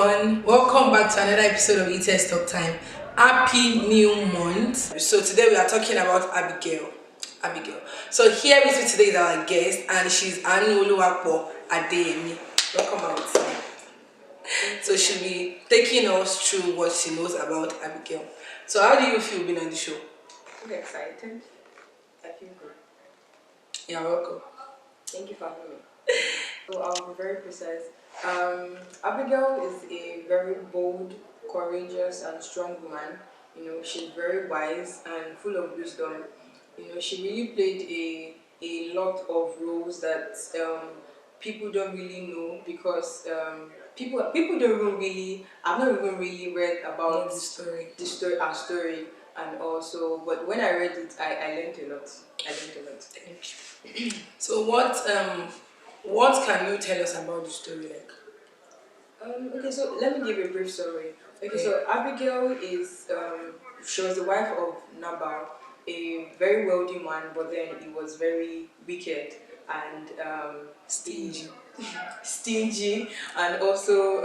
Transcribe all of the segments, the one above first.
everyone, welcome back to another episode of Ithiel Talk Time. Happy new month. So today we are talking about Abigail. So here with me today is our guest, and she's ADEYEMI. Welcome out. So she'll be taking us through what she knows about Abigail. So how do you feel being on the show? I'm excited. I feel good. You're welcome. Thank you for having me. So I'll be very precise. Abigail is a very bold, courageous, and strong woman. She's very wise and full of wisdom. She really played a lot of roles that people don't really know because people don't even really. I've not even really read about our story, and also. But when I read it, I learned a lot. Thank you. So what can you tell us about the story like? Okay, so let me give you a brief story. Okay, so Abigail is she was the wife of Nabal, a very wealthy man, but then he was very wicked and stingy, and also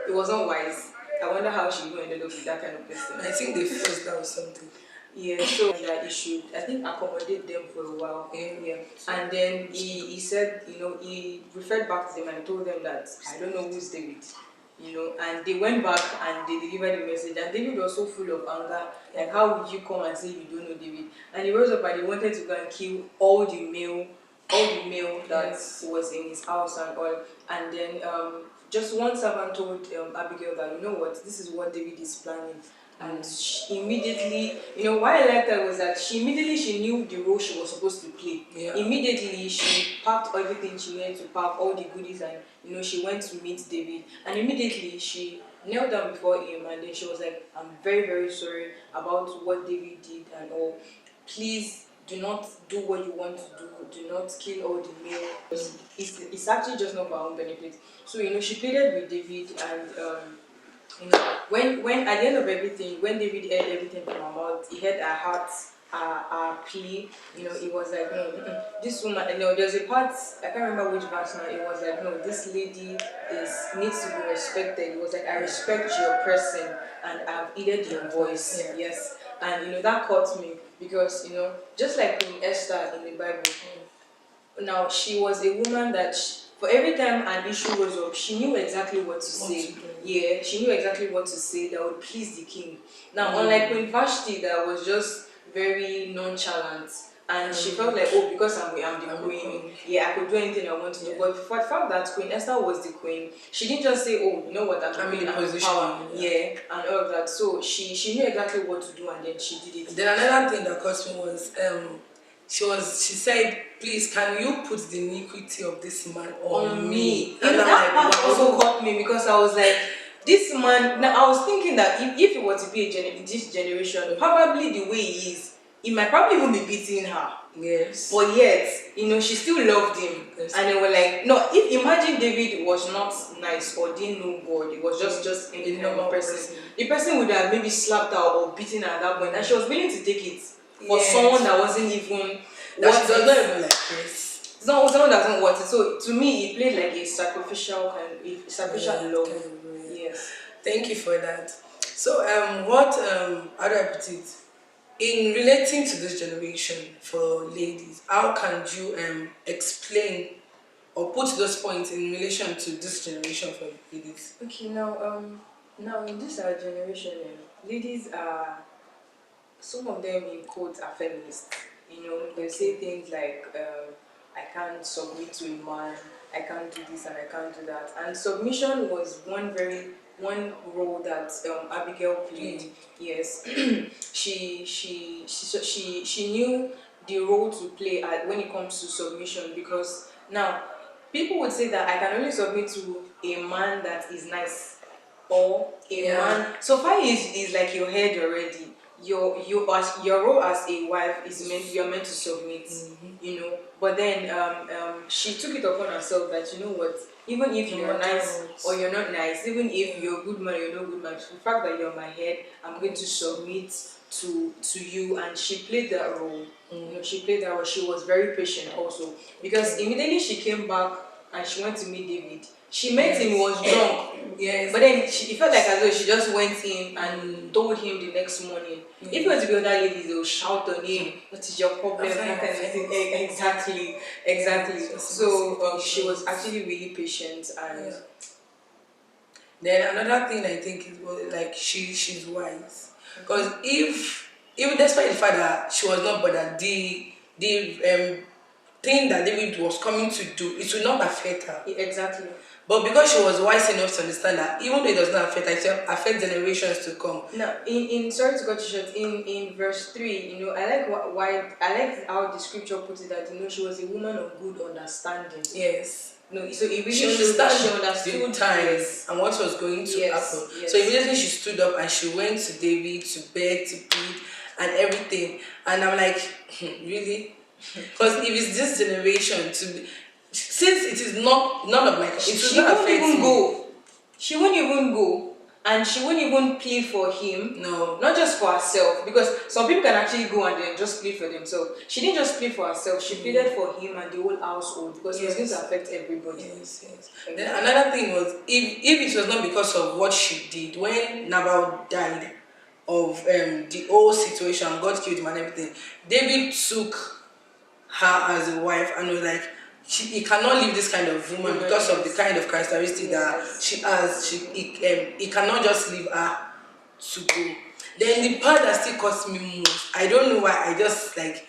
he wasn't wise. I wonder how she even ended up with that kind of person. I think they forced that or something. Yeah, so that he should, I think, accommodate them for a while. Yeah. And then he said, he referred back to them and told them that I don't know who's David. And they went back and they delivered the message. And David was so full of anger, like, how would you come and say you don't know David? And he rose up and he wanted to go and kill all the male that was in his house and all. And then just one servant told Abigail that, you know what, this is what David is planning. And she immediately, what I liked her was that she knew the role she was supposed to play. Yeah. Immediately, she packed everything she needed to pack, all the goodies, and she went to meet David. And immediately, she knelt down before him, and then she was like, "I'm very, very sorry about what David did and all. Please do not do what you want to do. Do not kill all the male. It's actually just not for our own benefit." So she pleaded with David and. When at the end of everything, when David heard everything from her mouth, he heard her heart, her plea. It was like, no, this woman. There's a part I can't remember which verse now. It was like, no, this lady needs to be respected. It was like, I respect your person and I've heeded your voice. Yeah. Yes, and that caught me because just like Queen Esther in the Bible. Now she was a woman that. For every time an issue rose up, she knew exactly what to say. Yeah, she knew exactly what to say that would please the king. Now, unlike Queen Vashti, that was just very nonchalant, and she felt like, oh, because I'm the queen, I could do anything I want to do. But for the fact that Queen Esther was the queen, she didn't just say, oh, you know what, I'm in power, and all of that. So she knew exactly what to do, and then she did it. Then another thing that caused me was she said, please, can you put the iniquity of this man on me? And that part also caught me because I was like, this man, now I was thinking that if it were to be this generation, probably the way he is, he might probably even be beating her. Yes. But yet, she still loved him. Yes. And they were like, no, imagine David was not nice or didn't know God, it was just any normal person. The person would have maybe slapped her or beaten her at that point, and she was willing to take it. For someone that wasn't even that she does not even like this. Someone that doesn't want it. So to me, it played like a sacrificial love. Yes. Thank you for that. So how do I put it? In relating to this generation for ladies, how can you explain or put those points in relation to this generation for ladies? Okay, now in this generation, ladies are. Some of them, in quotes, are feminists. They say things like, I can't submit to a man, I can't do this and I can't do that. And submission was one role that Abigail played. Yes, she knew the role to play when it comes to submission, because now people would say that I can only submit to a man that is nice or a man. So far is like your head already. Your role as a wife is you're meant to submit, But then she took it upon herself that even if you're nice or you're not nice, even if you're a good man or you're not good man, the fact that you're my head, I'm going to submit to you. And she played that role. She played that role. She was very patient also, because immediately she came back and she went to meet David. She met him, was drunk. Yes. But then it felt like as though she just went in and told him the next morning. If it was to be other ladies, they will shout on him, what is your problem? That kind of thing. Exactly. So she was actually really patient and then another thing I think is like she's wise. Because even despite the fact that she was not bothered, the thing that David was coming to do, it will not affect her. Exactly. But because she was wise enough to understand that even though it does not affect her, it will affect generations to come. Now, in sorry to cut you short, in verse 3, you know, I like how the scripture puts it that, you know, she was a woman of good understanding. Yes. No, so it really she shows that she understood understood times and what was going to happen. Yes. So immediately she stood up and she went to David to beg, to plead, and everything. And I'm like, really? Because if it's this generation since it is not none of my, she won't even go. She won't even go, and she won't even plead for him. No, not just for herself, because some people can actually go and then just plead for themselves. She didn't just plead for herself. She pleaded for him and the whole household, because it was going to affect everybody. Yes. Then another thing was, if it was not because of what she did when Nabal died of the whole situation, God killed him and everything, David took her as a wife and was like, he cannot leave this kind of woman because of the kind of characteristic that she has. He cannot just leave her to go. Then the part that still cost me most, I don't know why, I just like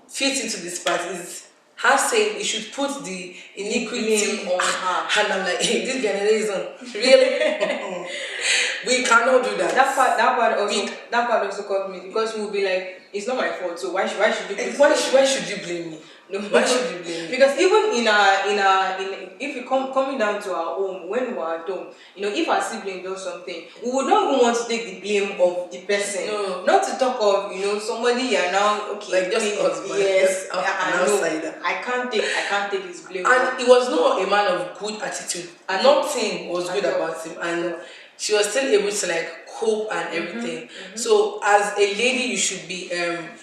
fit into this part, is her saying he should put the iniquity on her. And I'm like, hey, this generation, really? We cannot do that. That part also caught me, because we'll be like, it's not my fault, so why should you blame me? Why should you blame me? No, why should you blame me? Because even if you coming down to our home, when we are at home, you know, if our sibling does something, we would not even want to take the blame of the person. No. Not to talk of, you know, somebody you are now like just husband. Yes, I can't take his blame. And he was not a man of good attitude. And nothing was good about him. And she was still able to like cope and everything. So as a lady, you should be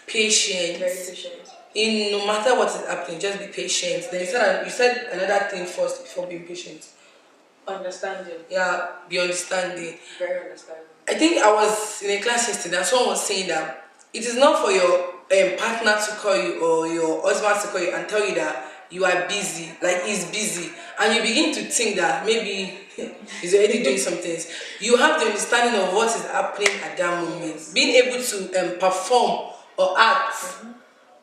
patient. Very patient. In no matter what is happening, just be patient. Then you said another thing first before being patient. Understanding. Yeah, be understanding. Very understanding. I think I was in a class yesterday and someone was saying that it is not for your partner to call you or your husband to call you and tell you that you are busy, like he's busy, and you begin to think that maybe he's already doing some things. You have the understanding of what is happening at that moment, being able to perform or act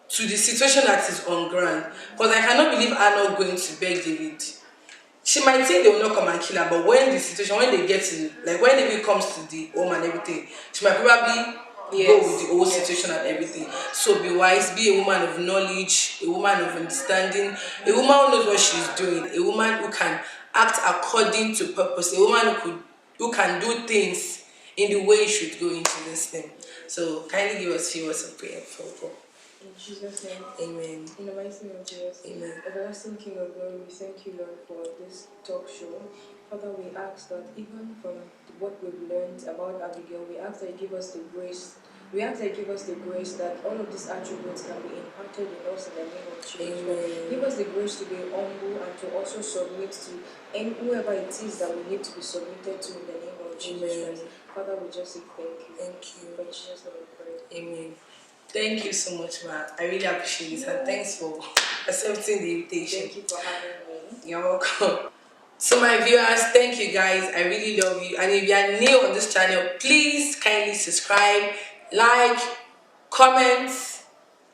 to the situation that is on ground. Because I cannot believe her not going to beg David. She might think they will not come and kill her, but when they get to, like when David comes to the home and everything, she might probably go with the whole situation and everything. So be wise, be a woman of knowledge, a woman of understanding, a woman who knows what she's doing, a woman who can act according to purpose, a woman who can do things in the way it should go into this thing. So kindly give us a few words of prayer for God. In Jesus' name. Amen. In the mighty name of Jesus. Amen. Everlasting King of Glory, we thank you, Lord, for this talk show. Father, we ask that even from what we've learned about Abigail, we ask that you give us the grace. We ask that you give us the grace that all of these attributes can be imparted in us in the name of Jesus. Amen. Give us the grace to be humble and to also submit to whoever it is that we need to be submitted to in the name of Jesus. Father, we just say thank you. Thank you. For Jesus' name we pray. Amen. Thank you so much, Ma. I really appreciate it. And thanks for accepting the invitation. Thank you for having me. You're welcome. So my viewers, thank you guys. I really love you. And if you are new on this channel, please kindly subscribe, like, comment,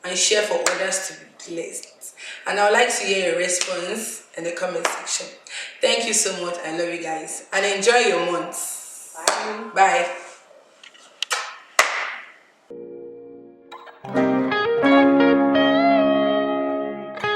and share for others to be blessed. And I would like to hear your response in the comment section. Thank you so much. I love you guys. And enjoy your month. Bye. Bye.